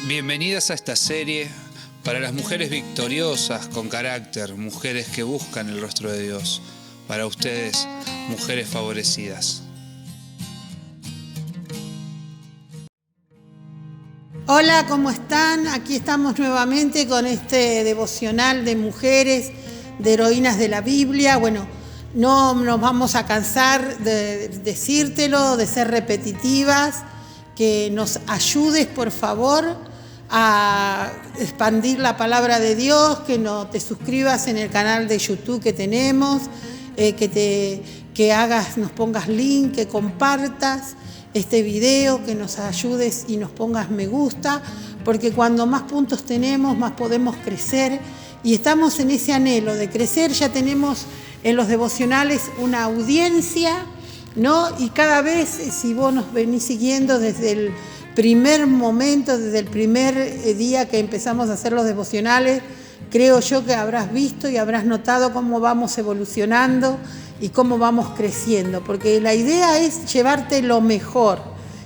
Bienvenidas a esta serie para las mujeres victoriosas, con carácter, mujeres que buscan el rostro de Dios. Para ustedes, mujeres favorecidas. Hola, ¿cómo están? Aquí estamos nuevamente con este devocional de mujeres, de heroínas de la Biblia. Bueno, no nos vamos a cansar de decírtelo, de ser repetitivas, que nos ayudes, por favor, a expandir la palabra de Dios, que no te suscribas en el canal de YouTube que tenemos, nos pongas link, que compartas este video, que nos ayudes y nos pongas me gusta, porque cuando más puntos tenemos, más podemos crecer, y estamos en ese anhelo de crecer. Ya tenemos en los devocionales una audiencia, ¿no? Y cada vez, si vos nos venís siguiendo desde el primer momento, desde el primer día que empezamos a hacer los devocionales, creo yo que habrás visto y habrás notado cómo vamos evolucionando y cómo vamos creciendo, porque la idea es llevarte lo mejor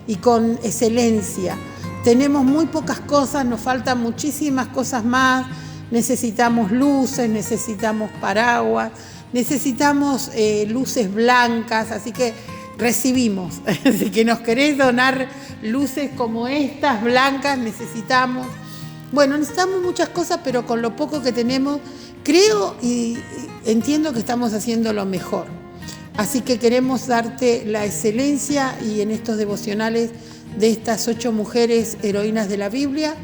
y con excelencia. Tenemos muy pocas cosas, nos faltan muchísimas cosas más. Necesitamos luces, necesitamos paraguas, necesitamos luces blancas, así que recibimos. Si que nos querés donar luces como estas, blancas, necesitamos muchas cosas, pero con lo poco que tenemos, creo y entiendo que estamos haciendo lo mejor. Así que queremos darte la excelencia, y en estos devocionales de estas 8 mujeres heroínas de la Biblia,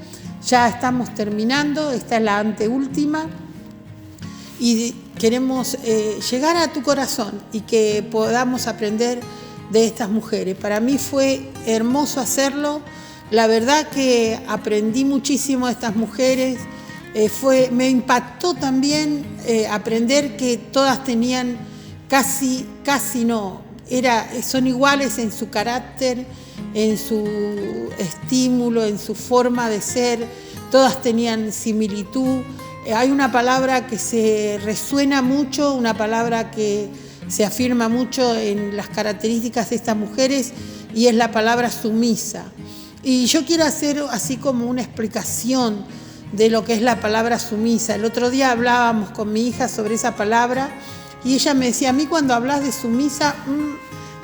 ya estamos terminando, esta es la anteúltima, y queremos llegar a tu corazón y que podamos aprender de estas mujeres. Para mí fue hermoso hacerlo. La verdad que aprendí muchísimo de estas mujeres. Me impactó también aprender que todas tenían son iguales en su carácter, en su estímulo, en su forma de ser. Todas tenían similitud. Hay una palabra que se resuena mucho, una palabra que se afirma mucho en las características de estas mujeres, y es la palabra sumisa. Y yo quiero hacer así como una explicación de lo que es la palabra sumisa. El otro día hablábamos con mi hija sobre esa palabra, y ella me decía: a mí cuando hablas de sumisa,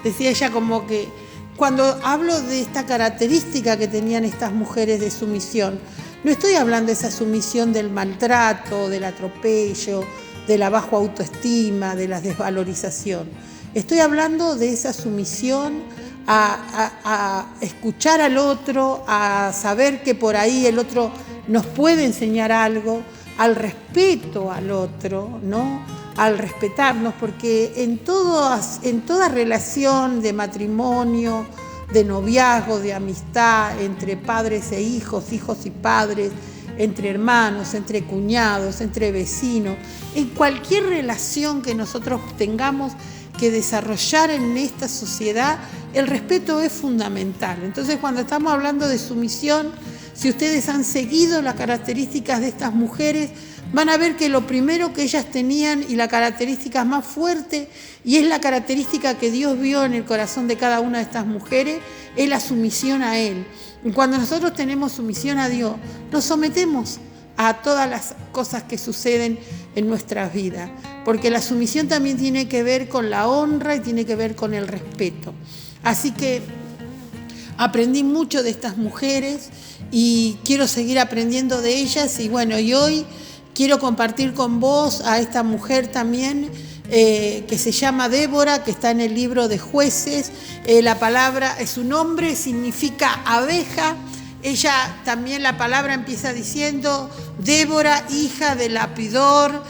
decía ella, como que cuando hablo de esta característica que tenían estas mujeres de sumisión, no estoy hablando de esa sumisión del maltrato, del atropello, de la baja autoestima, de la desvalorización. Estoy hablando de esa sumisión a escuchar al otro, a saber que por ahí el otro nos puede enseñar algo, al respeto al otro, ¿no? Al respetarnos, porque en toda relación de matrimonio, de noviazgo, de amistad, entre padres e hijos, hijos y padres, entre hermanos, entre cuñados, entre vecinos, en cualquier relación que nosotros tengamos que desarrollar en esta sociedad, el respeto es fundamental. Entonces, cuando estamos hablando de sumisión, si ustedes han seguido las características de estas mujeres, van a ver que lo primero que ellas tenían, y la característica más fuerte, y es la característica que Dios vio en el corazón de cada una de estas mujeres, es la sumisión a Él. Y cuando nosotros tenemos sumisión a Dios, nos sometemos a todas las cosas que suceden en nuestras vidas, porque la sumisión también tiene que ver con la honra y tiene que ver con el respeto. Así que aprendí mucho de estas mujeres y quiero seguir aprendiendo de ellas, y hoy quiero compartir con vos a esta mujer también, que se llama Débora, que está en el libro de Jueces. Su nombre significa abeja. Ella también, la palabra empieza diciendo: Débora, hija de Lapidor,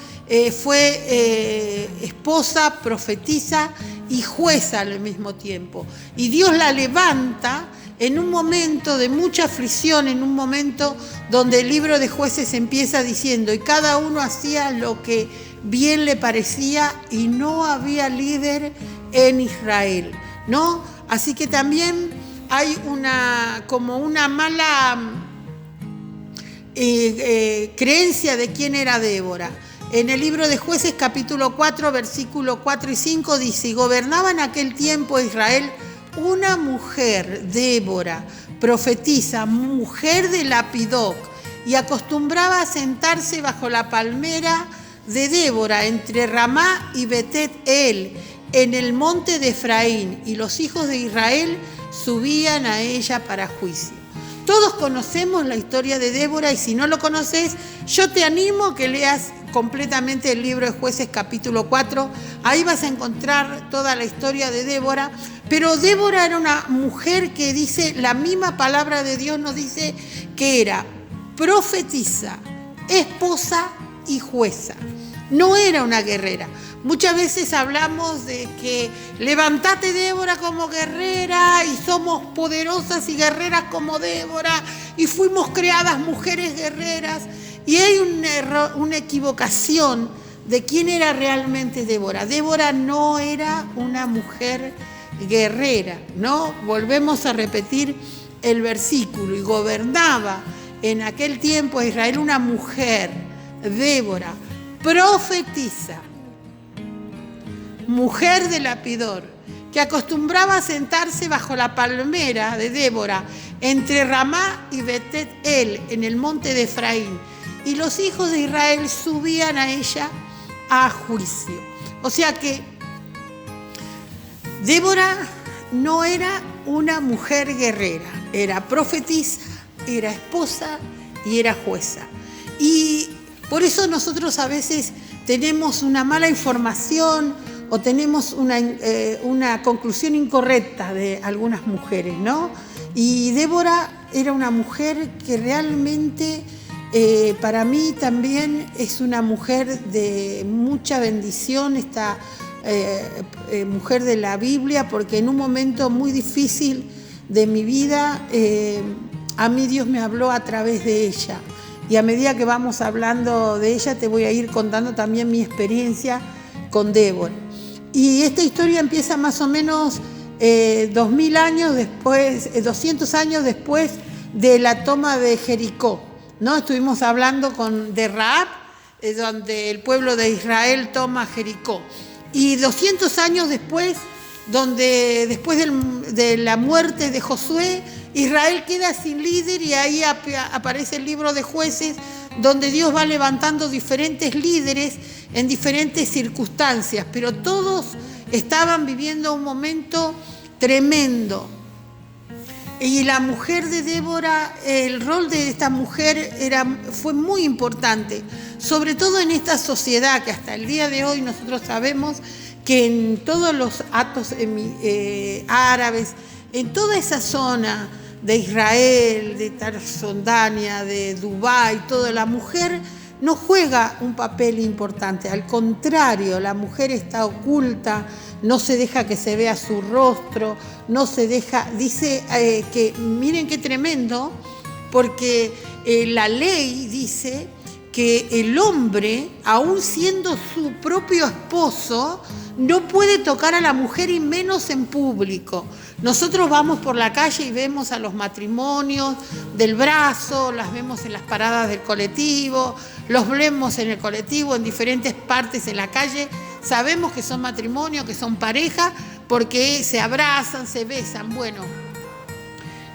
fue esposa, profetisa y jueza al mismo tiempo. Y Dios la levanta en un momento de mucha aflicción, en un momento donde el libro de Jueces empieza diciendo: y cada uno hacía lo que bien le parecía, y no había líder en Israel, ¿no? Así que también hay una mala creencia de quién era Débora. En el libro de Jueces, capítulo 4, versículo 4 y 5, dice: y gobernaba en aquel tiempo Israel una mujer, Débora, profetisa, mujer de Lapidoc, y acostumbraba a sentarse bajo la palmera de Débora entre Ramá y Bet-el, en el monte de Efraín, y los hijos de Israel subían a ella para juicio. Todos conocemos la historia de Débora, y si no lo conoces, yo te animo a que leas completamente el libro de Jueces capítulo 4. Ahí vas a encontrar toda la historia de Débora. Pero Débora era una mujer que dice, la misma palabra de Dios nos dice que era profetisa, esposa y jueza. No era una guerrera. Muchas veces hablamos de que levantate, Débora, como guerrera, y somos poderosas y guerreras como Débora, y fuimos creadas mujeres guerreras. Y hay un error, una equivocación de quién era realmente Débora. Débora no era una mujer guerrera, ¿no? Volvemos a repetir el versículo. Y gobernaba en aquel tiempo a Israel una mujer, Débora, profetisa, mujer de Lapidor, que acostumbraba a sentarse bajo la palmera de Débora entre Ramá y Bet-el, en el monte de Efraín, y los hijos de Israel subían a ella a juicio. O sea que Débora no era una mujer guerrera, era profetisa, era esposa y era jueza. Y por eso nosotros a veces tenemos una mala información o tenemos una conclusión incorrecta de algunas mujeres, ¿no? Y Débora era una mujer que realmente para mí también es una mujer de mucha bendición, esta mujer de la Biblia, porque en un momento muy difícil de mi vida, a mí Dios me habló a través de ella. Y a medida que vamos hablando de ella, te voy a ir contando también mi experiencia con Débora. Y esta historia empieza más o menos 200 años después de la toma de Jericó, ¿no? Estuvimos hablando de Rahab, donde el pueblo de Israel toma Jericó. Y 200 años después, después de la muerte de Josué, Israel queda sin líder, y ahí aparece el libro de Jueces, donde Dios va levantando diferentes líderes en diferentes circunstancias, pero todos estaban viviendo un momento tremendo. Y la mujer de Débora, el rol de esta mujer fue muy importante, sobre todo en esta sociedad que hasta el día de hoy nosotros sabemos que en todos los atos árabes, en toda esa zona de Israel, de Transjordania, de Dubái, toda la mujer no juega un papel importante. Al contrario, la mujer está oculta, no se deja que se vea su rostro, no se deja, dice que, miren qué tremendo, porque la ley dice que el hombre, aun siendo su propio esposo, no puede tocar a la mujer, y menos en público. Nosotros vamos por la calle y vemos a los matrimonios del brazo, las vemos en las paradas del colectivo, los vemos en el colectivo, en diferentes partes en la calle. Sabemos que son matrimonios, que son pareja, porque se abrazan, se besan. Bueno,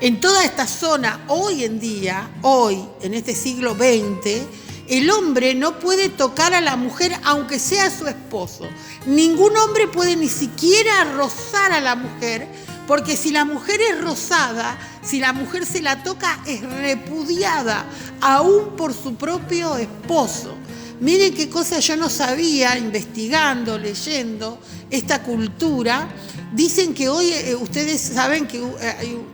en toda esta zona, hoy en día, en este siglo XX, el hombre no puede tocar a la mujer aunque sea su esposo. Ningún hombre puede ni siquiera rozar a la mujer, porque si la mujer es rozada, si la mujer se la toca, es repudiada, aún por su propio esposo. Miren qué cosa yo no sabía, investigando, leyendo esta cultura. Dicen que hoy, ustedes saben que hubo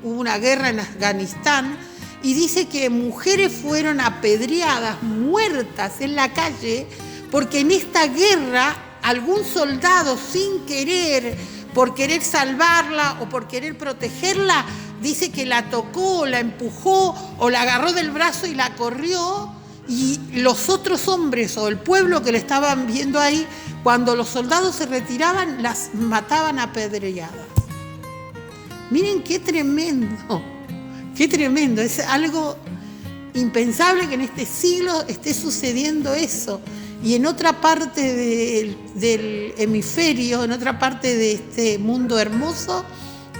una guerra en Afganistán, y dice que mujeres fueron apedreadas, muertas en la calle, porque en esta guerra algún soldado, sin querer, por querer salvarla o por querer protegerla, dice que la tocó, la empujó o la agarró del brazo y la corrió, y los otros hombres o el pueblo que le estaban viendo ahí, cuando los soldados se retiraban, las mataban apedreadas. Miren qué tremendo. Qué tremendo, es algo impensable que en este siglo esté sucediendo eso. Y en otra parte del hemisferio, en otra parte de este mundo hermoso,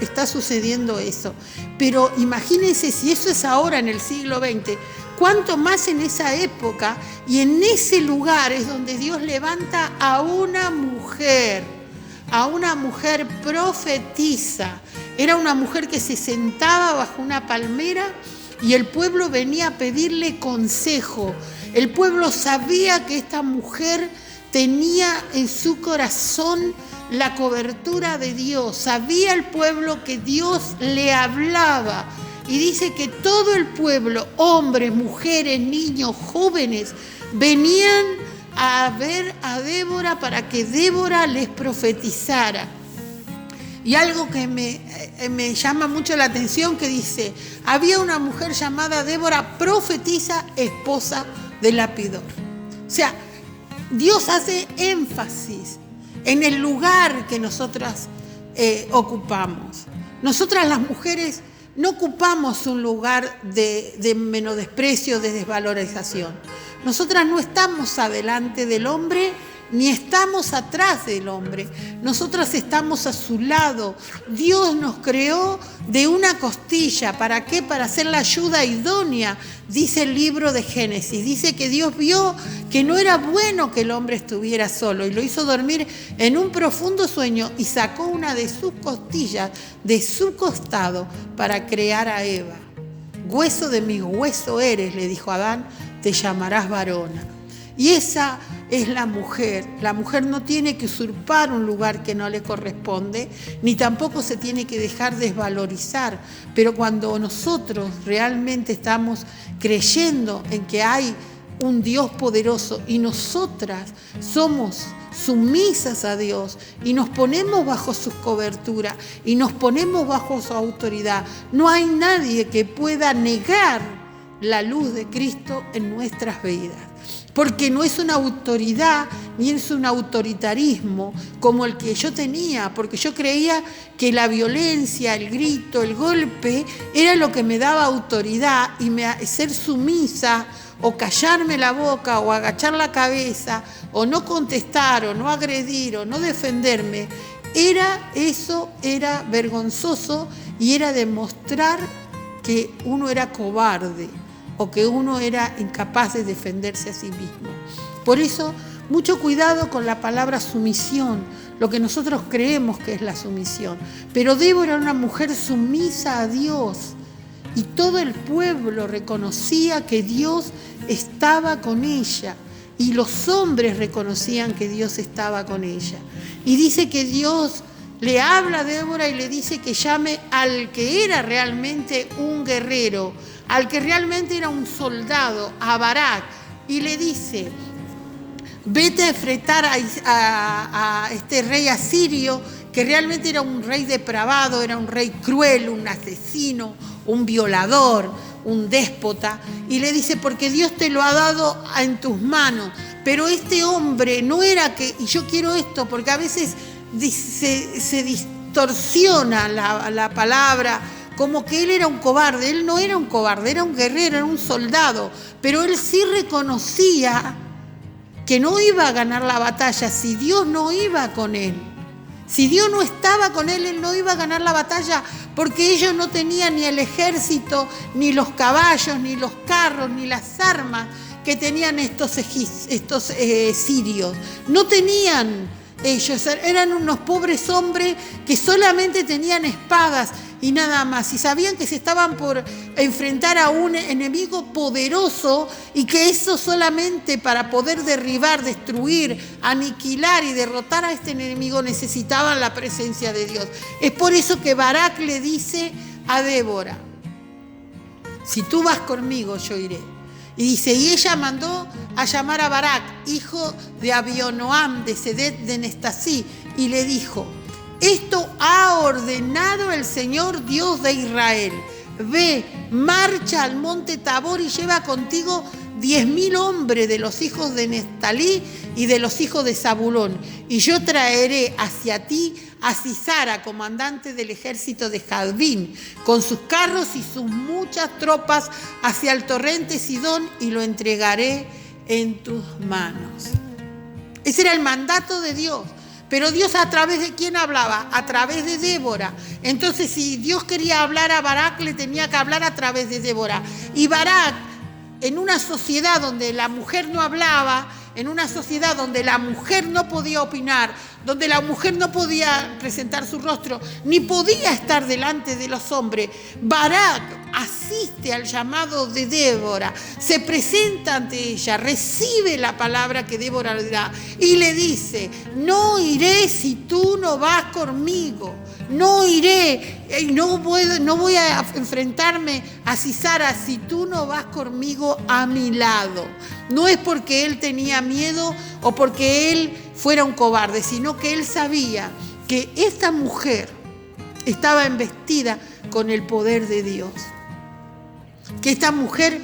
está sucediendo eso. Pero imagínense si eso es ahora en el siglo XX, cuánto más en esa época y en ese lugar es donde Dios levanta a una mujer profetisa. Era una mujer que se sentaba bajo una palmera y el pueblo venía a pedirle consejo. El pueblo sabía que esta mujer tenía en su corazón la cobertura de Dios. Sabía el pueblo que Dios le hablaba. Y dice que todo el pueblo, hombres, mujeres, niños, jóvenes, venían a ver a Débora para que Débora les profetizara. Y algo que me llama mucho la atención que dice, había una mujer llamada Débora, profetisa, esposa de Lapidor. O sea, Dios hace énfasis en el lugar que nosotras ocupamos. Nosotras las mujeres no ocupamos un lugar de menosprecio, de desvalorización. Nosotras no estamos adelante del hombre ni estamos atrás del hombre. Nosotras estamos a su lado. Dios nos creó de una costilla. ¿Para qué? Para hacer la ayuda idónea, dice el libro de Génesis. Dice que Dios vio que no era bueno que el hombre estuviera solo y lo hizo dormir en un profundo sueño y sacó una de sus costillas, de su costado, para crear a Eva. Hueso de mi hueso eres, le dijo Adán, te llamarás varona. Y esa es la mujer. La mujer no tiene que usurpar un lugar que no le corresponde, ni tampoco se tiene que dejar desvalorizar. Pero cuando nosotros realmente estamos creyendo en que hay un Dios poderoso y nosotras somos sumisas a Dios y nos ponemos bajo su cobertura y nos ponemos bajo su autoridad, no hay nadie que pueda negar la luz de Cristo en nuestras vidas. Porque no es una autoridad ni es un autoritarismo como el que yo tenía, porque yo creía que la violencia, el grito, el golpe era lo que me daba autoridad y ser sumisa o callarme la boca o agachar la cabeza o no contestar o no agredir o no defenderme, era vergonzoso y era demostrar que uno era cobarde o que uno era incapaz de defenderse a sí mismo. Por eso, mucho cuidado con la palabra sumisión, lo que nosotros creemos que es la sumisión. Pero Débora era una mujer sumisa a Dios y todo el pueblo reconocía que Dios estaba con ella y los hombres reconocían que Dios estaba con ella. Y dice que Dios le habla a Débora y le dice que llame al que era realmente un guerrero, al que realmente era un soldado, a Barak, y le dice, vete a enfrentar a este rey asirio, que realmente era un rey depravado, era un rey cruel, un asesino, un violador, un déspota, y le dice, porque Dios te lo ha dado en tus manos, pero este hombre no era que, y yo quiero esto, porque a veces se distorsiona la palabra, como que él era un cobarde. Él no era un cobarde, era un guerrero, era un soldado, pero él sí reconocía que no iba a ganar la batalla si Dios no iba con él. Si Dios no estaba con él, él no iba a ganar la batalla, porque ellos no tenían ni el ejército, ni los caballos, ni los carros, ni las armas que tenían estos sirios. No tenían ellos, eran unos pobres hombres que solamente tenían espadas y nada más, y sabían que se estaban por enfrentar a un enemigo poderoso y que eso solamente para poder derribar, destruir, aniquilar y derrotar a este enemigo necesitaban la presencia de Dios. Es por eso que Barak le dice a Débora, si tú vas conmigo yo iré. Y dice, y ella mandó a llamar a Barak, hijo de Abinoam, de Sedet de Nestasí, y le dijo, esto ha ordenado el Señor Dios de Israel. Ve, marcha al monte Tabor y lleva contigo 10.000 hombres de los hijos de Neftalí y de los hijos de Zabulón. Y yo traeré hacia ti a Sisara, comandante del ejército de Jadbín, con sus carros y sus muchas tropas hacia el torrente Sidón, y lo entregaré en tus manos. Ese era el mandato de Dios. Pero Dios, ¿a través de quién hablaba? A través de Débora. Entonces, si Dios quería hablar a Barak, le tenía que hablar a través de Débora. Y Barak, en una sociedad donde la mujer no hablaba, en una sociedad donde la mujer no podía opinar, donde la mujer no podía presentar su rostro, ni podía estar delante de los hombres, Barak asiste al llamado de Débora, se presenta ante ella, recibe la palabra que Débora le da y le dice: no iré si tú no vas conmigo. No iré, no voy a enfrentarme a Sisara si tú no vas conmigo a mi lado. No es porque él tenía miedo o porque él fuera un cobarde, sino que él sabía que esta mujer estaba investida con el poder de Dios. Que esta mujer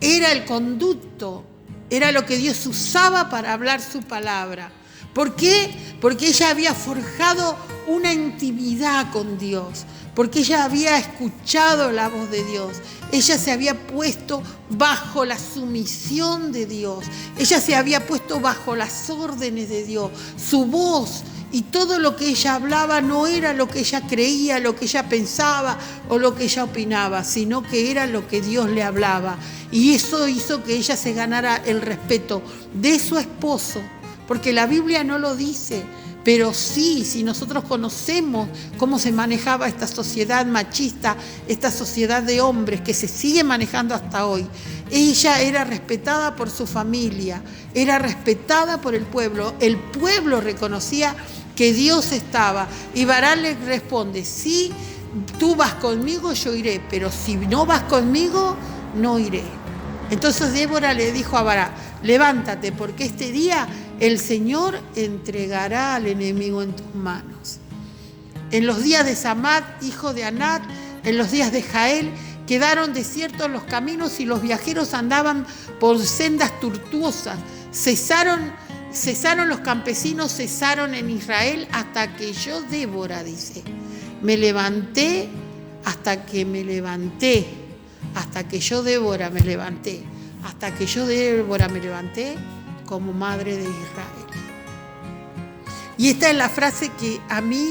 era el conducto, era lo que Dios usaba para hablar su palabra. ¿Por qué? Porque ella había forjado una intimidad con Dios, porque ella había escuchado la voz de Dios, ella se había puesto bajo la sumisión de Dios, ella se había puesto bajo las órdenes de Dios. Su voz y todo lo que ella hablaba no era lo que ella creía, lo que ella pensaba o lo que ella opinaba, sino que era lo que Dios le hablaba. Y eso hizo que ella se ganara el respeto de su esposo, porque la Biblia no lo dice, pero sí, si nosotros conocemos cómo se manejaba esta sociedad machista, esta sociedad de hombres que se sigue manejando hasta hoy, ella era respetada por su familia, era respetada por el pueblo reconocía que Dios estaba, y Barak le responde: si tú vas conmigo, yo iré, pero si no vas conmigo, no iré. Entonces Débora le dijo a Barak: levántate, porque este día el Señor entregará al enemigo en tus manos. En los días de Samad, hijo de Anat, en los días de Jael, quedaron desiertos los caminos y los viajeros andaban por sendas tortuosas. Cesaron los campesinos, cesaron en Israel hasta que yo, Débora, dice, me levanté, hasta que yo, Débora, me levanté, como madre de Israel. Y esta es la frase que a mí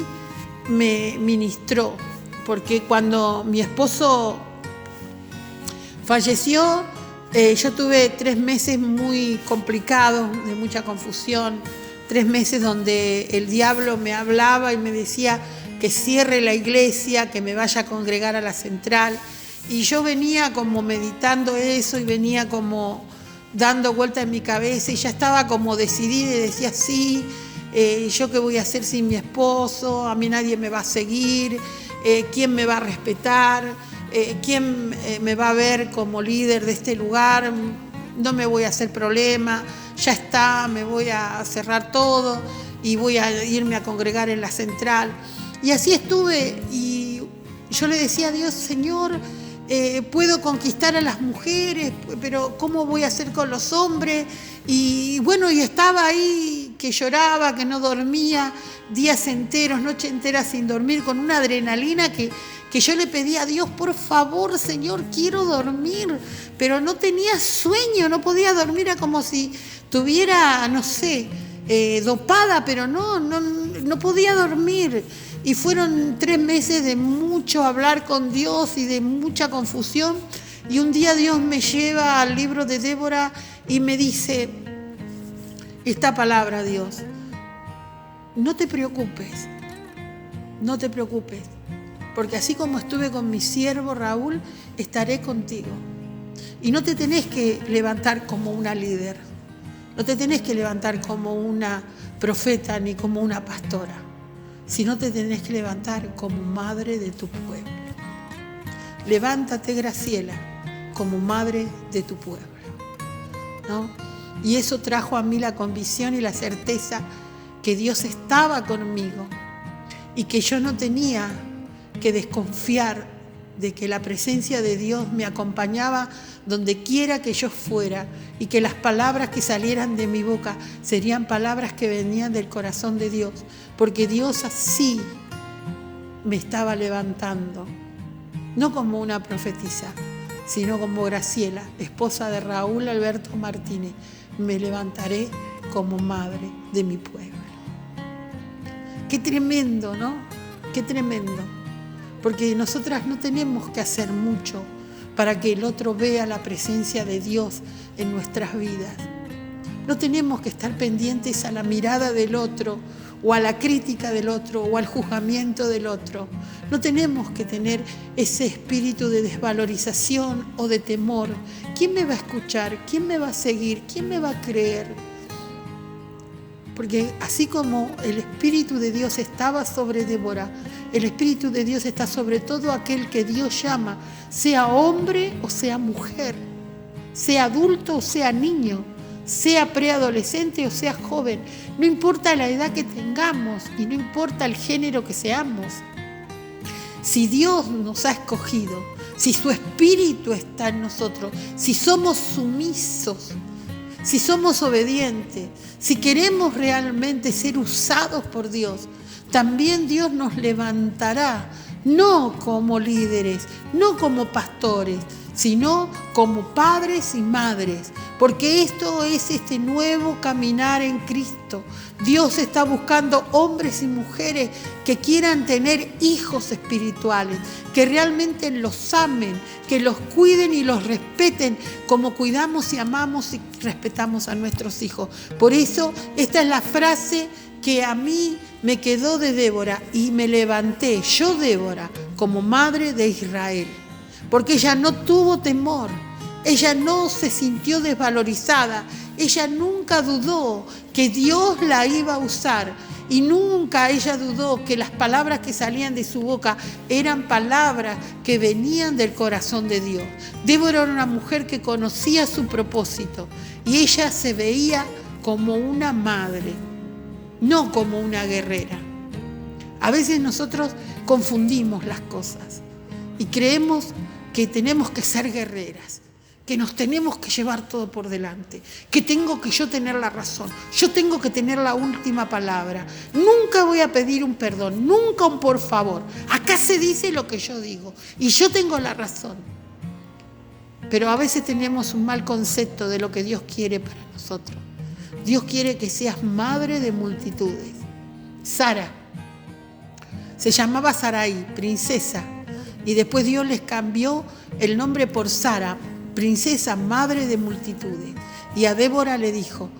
me ministró, porque cuando mi esposo falleció, yo tuve 3 meses muy complicados, de mucha confusión, 3 meses donde el diablo me hablaba y me decía que cierre la iglesia, que me vaya a congregar a la central, y yo venía como meditando eso y venía como dando vueltas en mi cabeza y ya estaba como decidida y decía: sí, yo qué voy a hacer sin mi esposo, a mí nadie me va a seguir, quién me va a respetar, quién me va a ver como líder de este lugar, no me voy a hacer problema, ya está, me voy a cerrar todo y voy a irme a congregar en la central. Y así estuve, y yo le decía a Dios: Señor, puedo conquistar a las mujeres, pero ¿cómo voy a hacer con los hombres? Y bueno, y estaba ahí que lloraba, que no dormía, días enteros, noche entera sin dormir, con una adrenalina que yo le pedía a Dios: por favor, Señor, quiero dormir, pero no tenía sueño, no podía dormir, era como si tuviera, no sé, dopada, pero no podía dormir. Y fueron 3 meses de mucho hablar con Dios y de mucha confusión. Y un día Dios me lleva al libro de Débora y me dice esta palabra: Dios, no te preocupes, porque así como estuve con mi siervo Raúl, estaré contigo. Y no te tenés que levantar como una líder, no te tenés que levantar como una profeta ni como una pastora, sino te tenés que levantar como madre de tu pueblo. Levántate, Graciela, como madre de tu pueblo, ¿no? Y eso trajo a mí la convicción y la certeza que Dios estaba conmigo y que yo no tenía que desconfiar de que la presencia de Dios me acompañaba donde quiera que yo fuera, y que las palabras que salieran de mi boca serían palabras que venían del corazón de Dios, porque Dios así me estaba levantando, no como una profetisa, sino como Graciela, esposa de Raúl Alberto Martínez. Me levantaré como madre de mi pueblo. qué tremendo, ¿no? Qué tremendo. Porque nosotras no tenemos que hacer mucho para que el otro vea la presencia de Dios en nuestras vidas. No tenemos que estar pendientes a la mirada del otro, o a la crítica del otro, o al juzgamiento del otro. No tenemos que tener ese espíritu de desvalorización o de temor. ¿Quién me va a escuchar? ¿Quién me va a seguir? ¿Quién me va a creer? Porque así como el Espíritu de Dios estaba sobre Débora, el Espíritu de Dios está sobre todo aquel que Dios llama, sea hombre o sea mujer, sea adulto o sea niño, sea preadolescente o sea joven. No importa la edad que tengamos y no importa el género que seamos. Si Dios nos ha escogido, si su Espíritu está en nosotros, si somos sumisos, si somos obedientes, si queremos realmente ser usados por Dios, también Dios nos levantará, no como líderes, no como pastores, sino como padres y madres, porque esto es este nuevo caminar en Cristo. Dios está buscando hombres y mujeres que quieran tener hijos espirituales, que realmente los amen, que los cuiden y los respeten como cuidamos y amamos y respetamos a nuestros hijos. Por eso esta es la frase que a mí me quedó de Débora: y me levanté, yo Débora, como madre de Israel. Porque ella no tuvo temor, ella no se sintió desvalorizada, ella nunca dudó que Dios la iba a usar y nunca ella dudó que las palabras que salían de su boca eran palabras que venían del corazón de Dios. Débora era una mujer que conocía su propósito y ella se veía como una madre, no como una guerrera. A veces nosotros confundimos las cosas y creemos que tenemos que ser guerreras, que nos tenemos que llevar todo por delante, que tengo que yo tener la razón, yo tengo que tener la última palabra. Nunca voy a pedir un perdón, nunca un por favor. Acá se dice lo que yo digo y yo tengo la razón. Pero a veces tenemos un mal concepto de lo que Dios quiere para nosotros. Dios quiere que seas madre de multitudes. Sara se llamaba Sarai, princesa. Y después Dios les cambió el nombre por Sara, princesa, madre de multitudes. Y a Débora le dijo: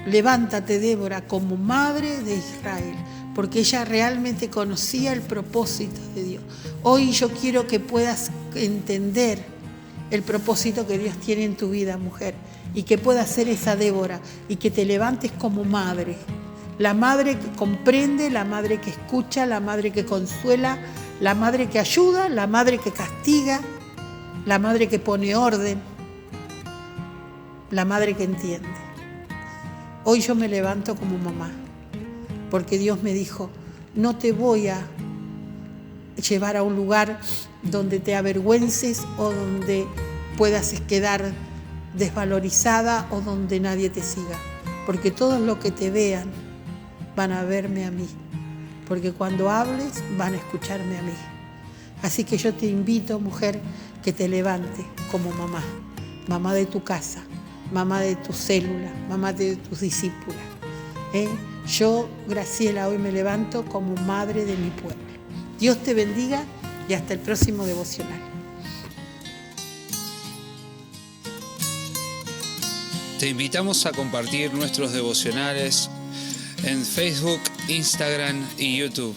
levántate, Débora, como madre de Israel, porque ella realmente conocía el propósito de Dios. Hoy yo quiero que puedas entender el propósito que Dios tiene en tu vida, mujer, y que puedas ser esa Débora y que te levantes como madre. La madre que comprende, la madre que escucha, la madre que consuela, la madre que ayuda, la madre que castiga, la madre que pone orden, la madre que entiende. Hoy yo me levanto como mamá, porque Dios me dijo: no te voy a llevar a un lugar donde te avergüences o donde puedas quedar desvalorizada o donde nadie te siga, porque todos los que te vean van a verme a mí. Porque cuando hables van a escucharme a mí. Así que yo te invito, mujer, que te levantes como mamá. Mamá de tu casa, mamá de tu célula, mamá de tus discípulas. Yo, Graciela, hoy me levanto como madre de mi pueblo. Dios te bendiga y hasta el próximo devocional. Te invitamos a compartir nuestros devocionales en Facebook, Instagram y YouTube.